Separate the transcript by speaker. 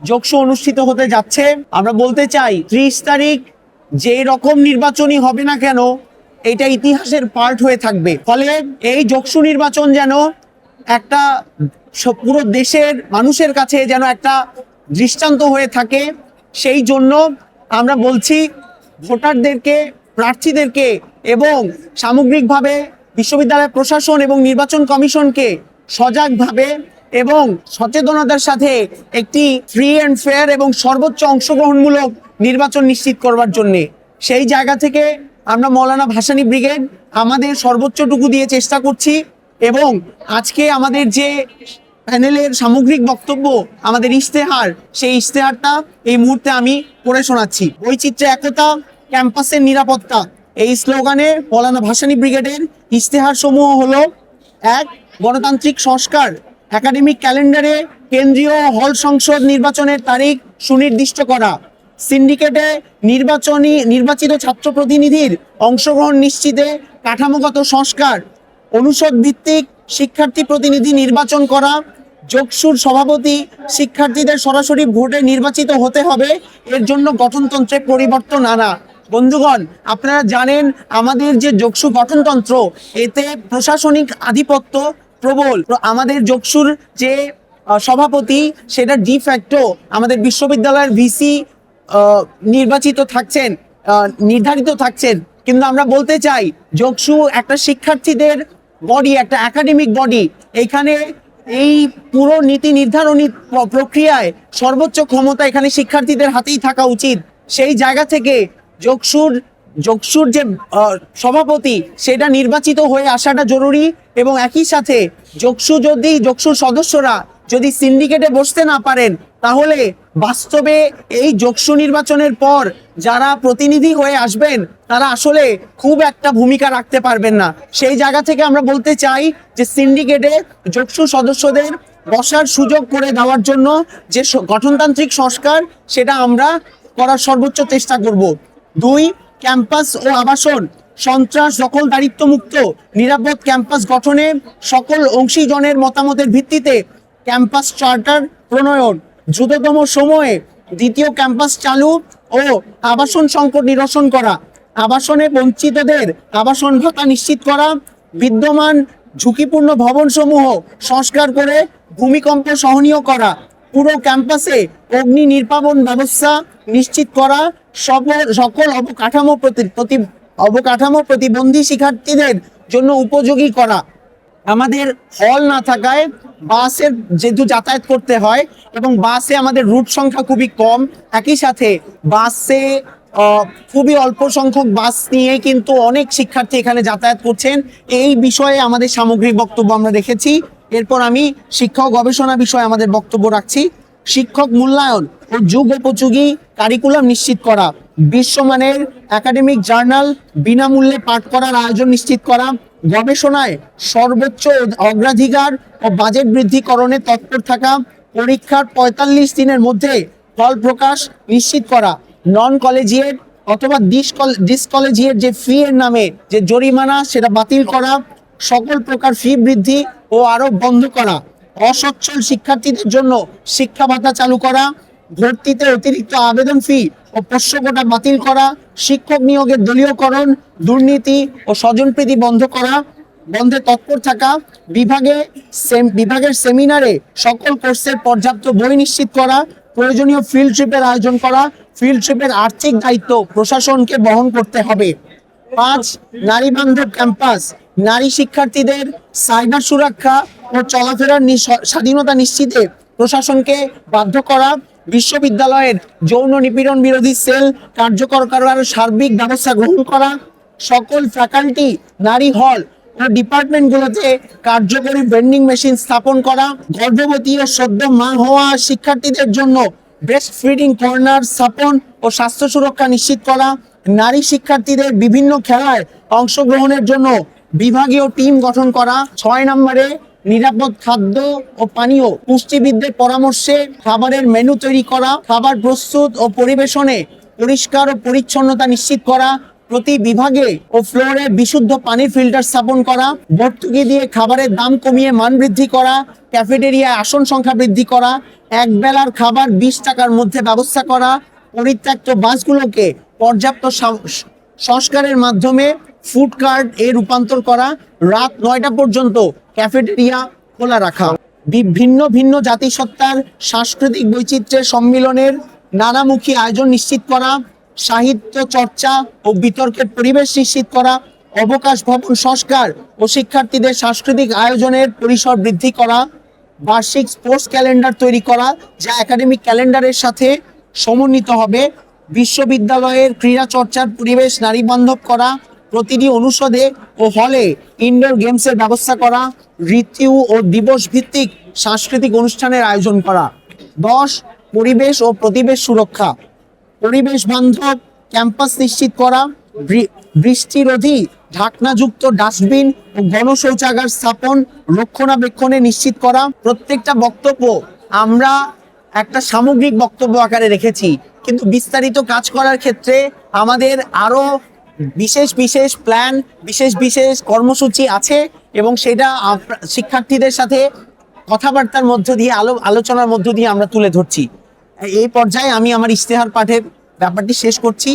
Speaker 1: যোগসু অনুষ্ঠিত হতে যাচ্ছে। আমরা বলতে চাই 30 তারিখ যে রকম নির্বাচনই হবে না কেন, এটা ইতিহাসের পার্ট হয়ে থাকবে। ফলে এই যোগসু নির্বাচন যেন একটা পুরো দেশের মানুষের কাছে যেন একটা দৃষ্টান্ত হয়ে থাকে, সেই জন্য আমরা বলছি ভোটারদেরকে, প্রার্থীদেরকে এবং সামগ্রিকভাবে বিশ্ববিদ্যালয় প্রশাসন এবং নির্বাচন কমিশনকে সজাগভাবে এবং সচেতনতার সাথে একটি ফ্রি অ্যান্ড ফেয়ার এবং সর্বোচ্চ অংশগ্রহণমূলক নির্বাচন নিশ্চিত করবার জন্যে সেই জায়গা থেকে আমরা মৌলানা ভাসানী ব্রিগেড আমাদের সর্বোচ্চটুকু দিয়ে চেষ্টা করছি। এবং আজকে আমাদের যে প্যানেলের সামগ্রিক বক্তব্য, আমাদের ইশতেহার, সেই ইশতেহারটা এই মুহূর্তে আমি পড়ে শোনাচ্ছি। বৈচিত্র্যে একতা, ক্যাম্পাসের নিরাপত্তা, এই স্লোগানে মৌলানা ভাসানী ব্রিগেডের ইশতেহার সমূহ হলো: 1. গণতান্ত্রিক সংস্কার, একাডেমিক ক্যালেন্ডারে কেন্দ্রীয় হল সংসদ নির্বাচনের তারিখ সুনির্দিষ্ট করা, সিন্ডিকেটে নির্বাচিত ছাত্র প্রতিনিধির অংশগ্রহণ নিশ্চিতে কাঠামোগত সংস্কার, অনুষদ ভিত্তিক শিক্ষার্থী প্রতিনিধি নির্বাচন করা, যোগসুর সভাপতি শিক্ষার্থীদের সরাসরি ভোটে নির্বাচিত হতে হবে, এর জন্য গঠনতন্ত্রে পরিবর্তন আনা। বন্ধুগণ, আপনারা জানেন আমাদের যে যোগসু গঠনতন্ত্র, এতে প্রশাসনিক আধিপত্য প্রবল। আমাদের যোগসুর যে সভাপতি, সেটা ডি ফ্যাক্টো আমাদের বিশ্ববিদ্যালয়ের ভিসি নির্বাচিত থাকছেন, নির্ধারিত থাকছেন। কিন্তু আমরা বলতে চাই যোগসু একটা শিক্ষার্থীদের বডি, একটা একাডেমিক বডি। এখানে এই পুরো নীতি নির্ধারণী প্রক্রিয়ায় সর্বোচ্চ ক্ষমতা এখানে শিক্ষার্থীদের হাতেই থাকা উচিত। সেই জায়গা থেকে যোগসুর যে সভাপতি, সেটা নির্বাচিত হয়ে আসাটা জরুরি। এবং একই সাথে যোগসুর সদস্যরা যদি সিন্ডিকেটে বসতে না পারেন, তাহলে বাস্তবে এই যোগসু নির্বাচনের পর যারা প্রতিনিধি হয়ে আসবেন, তারা আসলে খুব একটা ভূমিকা রাখতে পারবেন না। সেই জায়গা থেকে আমরা বলতে চাই যে সিন্ডিকেটে যোগসু সদস্যদের বসার সুযোগ করে দেওয়ার জন্য যে গঠনতান্ত্রিক সংস্কার, সেটা আমরা করার সর্বোচ্চ চেষ্টা করব। 2. ক্যাম্পাস ও আবাসন, সন্ত্রাস দখলদারিত্ব মুক্ত নিরাপদ ক্যাম্পাস গঠনে সকল অংশীজনের মতামতের ভিত্তিতে ক্যাম্পাস চার্টার প্রণয়ন, দ্রুততম সময়ে দ্বিতীয় ক্যাম্পাস চালু ও আবাসন সংকট নিরসন করা, আবাসনে বঞ্চিতদের আবাসন ভাতা নিশ্চিত করা, বিদ্যমান ঝুঁকিপূর্ণ ভবনসমূহ সংস্কার করে ভূমিকম্প সহনীয় করা, পুরো ক্যাম্পাসে অগ্নি নির্বাপন ব্যবস্থা নিশ্চিত করা, সকল অবকাঠামো প্রতিবন্ধী শিক্ষার্থীদের জন্য উপযোগী করা। আমাদের হল না থাকায় বাসের যেহেতু যাতায়াত করতে হয় এবং বাসে আমাদের রুট সংখ্যা খুবই কম, একই সাথে বাসে খুবই অল্প সংখ্যক বাস নিয়ে কিন্তু অনেক শিক্ষার্থী এখানে যাতায়াত করছেন। এই বিষয়ে আমাদের সামগ্রিক বক্তব্য আমরা রেখেছি। এরপর আমি শিক্ষা ও গবেষণা বিষয়ে আমাদের বক্তব্য রাখছি। শিক্ষক মূল্যায়ন ও যুগ উপযোগী কারিকুলাম নিশ্চিত করা, বিশ্বমানের একাডেমিক জার্নাল বিনামূল্যে পাঠ করার আয়োজন নিশ্চিত করা, গবেষণায় সর্বোচ্চ অগ্রাধিকার ও বাজেট বৃদ্ধিকরণে তৎপর থাকা, পরীক্ষার 45 দিনের মধ্যে ফল প্রকাশ নিশ্চিত করা, নন কলেজিয়েট অথবা ডিসকলেজিয়েট যে ফি এর নামে যে জরিমানা, সেটা বাতিল করা, সকল প্রকার ফি বৃদ্ধি ও আরোপ বন্ধ করা, অসচ্ছল শিক্ষার্থীদের জন্য শিক্ষা ভাতা চালু করা, ভর্তিতে অতিরিক্ত আবেদন ফি ও পোষ্য কোটা বাতিল করা, শিক্ষক নিয়োগের দলীয়করণ, দুর্নীতি ও স্বজনপ্রীতি বন্ধে তৎপর থাকা, বিভাগের সেমিনারে সকল কোর্সের পর্যাপ্ত বই নিশ্চিত করা, প্রয়োজনীয় ফিল্ড ট্রিপের আয়োজন করা, ফিল্ড ট্রিপের আর্থিক দায়িত্ব প্রশাসনকে বহন করতে হবে। 5. নারী বান্ধব ক্যাম্পাস, নারী শিক্ষার্থীদের সাইবার সুরক্ষা ও চলাফেরার স্বাধীনতা নিশ্চিতে প্রশাসনকে বাধ্য করা, বিশ্ববিদ্যালয়ের যৌন নিপীড়ন বিরোধী সেল কার্যকর করার সার্বিক ব্যবস্থা গ্রহণ করা, সকল ফ্যাকাল্টি, নারী হল ও ডিপার্টমেন্টগুলোতে কার্যকরী ভেন্ডিং মেশিন স্থাপন করা, গর্ভবতী ও সদ্য মা হওয়া শিক্ষার্থীদের জন্য ব্রেস্ট ফিডিং কর্নার স্থাপন ও স্বাস্থ্য সুরক্ষা নিশ্চিত করা, নারী শিক্ষার্থীদের বিভিন্ন খেলায় অংশগ্রহণের জন্য বিভাগীয় টিম গঠন করা। 6 নম্বরে নিরাপদ খাদ্য ও পানীয়, পুষ্টিবিদদের পরামর্শে খাবারের মেনু তৈরি করা, খাবার প্রস্তুত ও পরিবেশনে পরিষ্কার ও পরিচ্ছন্নতা নিশ্চিত করা, প্রতি বিভাগে ও ফ্লোরে বিশুদ্ধ পানির ফিল্টার স্থাপন করা, ভর্তুকি দিয়ে খাবারের দাম কমিয়ে মান বৃদ্ধি করা, ক্যাফেটেরিয়ায় আসন সংখ্যা বৃদ্ধি করা, এক বেলার খাবার 20 টাকার মধ্যে ব্যবস্থা করা, পরিত্যক্ত বাসগুলোকে পর্যাপ্ত সংস্কারের মাধ্যমে ফুড কার্ট এ রূপান্তর করা, রাত 9টা পর্যন্ত ক্যাফেটেরিয়া খোলা রাখা, ভিন্ন ভিন্ন জাতিসত্তার সাংস্কৃতিক বৈচিত্র্যের সম্মিলনের নানামুখী আয়োজন নিশ্চিত করা, সাহিত্য চর্চা ও বিতর্কের পরিবেশ নিশ্চিত করা, অবকাশ ভবন সংস্কার ও শিক্ষার্থীদের সাংস্কৃতিক আয়োজনের পরিসর বৃদ্ধি করা, বার্ষিক স্পোর্টস ক্যালেন্ডার তৈরি করা যা একাডেমিক ক্যালেন্ডারের সাথে সমন্বিত হবে, বিশ্ববিদ্যালয়ের ক্রীড়া চর্চার পরিবেশ নারীবান্ধব করা, প্রতিটি অনুষদে ও হলে ইনডোর গেমসের ব্যবস্থা করা, ঋতু ও দিবস ভিত্তিক সাংস্কৃতিক অনুষ্ঠানের আয়োজন করা। 10. পরিবেশ ও প্রতিবেশ সুরক্ষা, পরিবেশ বান্ধব ক্যাম্পাস নিশ্চিত করা, বৃষ্টিরোধী ঢাকনাযুক্ত ডাস্টবিন ও গণশৌচাগার স্থাপন রক্ষণাবেক্ষণে নিশ্চিত করা। প্রত্যেকটা বক্তব্য আমরা একটা সামগ্রিক বক্তব্য আকারে রেখেছি, কিন্তু বিস্তারিত কাজ করার ক্ষেত্রে আমাদের আরো বিশেষ বিশেষ প্ল্যান, বিশেষ বিশেষ কর্মসূচি আছে এবং সেটা শিক্ষার্থীদের সাথে কথাবার্তার মধ্য দিয়ে আলোচনার মধ্য দিয়ে আমরা তুলে ধরছি। এই পর্যায়ে আমি আমার ইশতেহার পাঠের ব্যাপারটি শেষ করছি।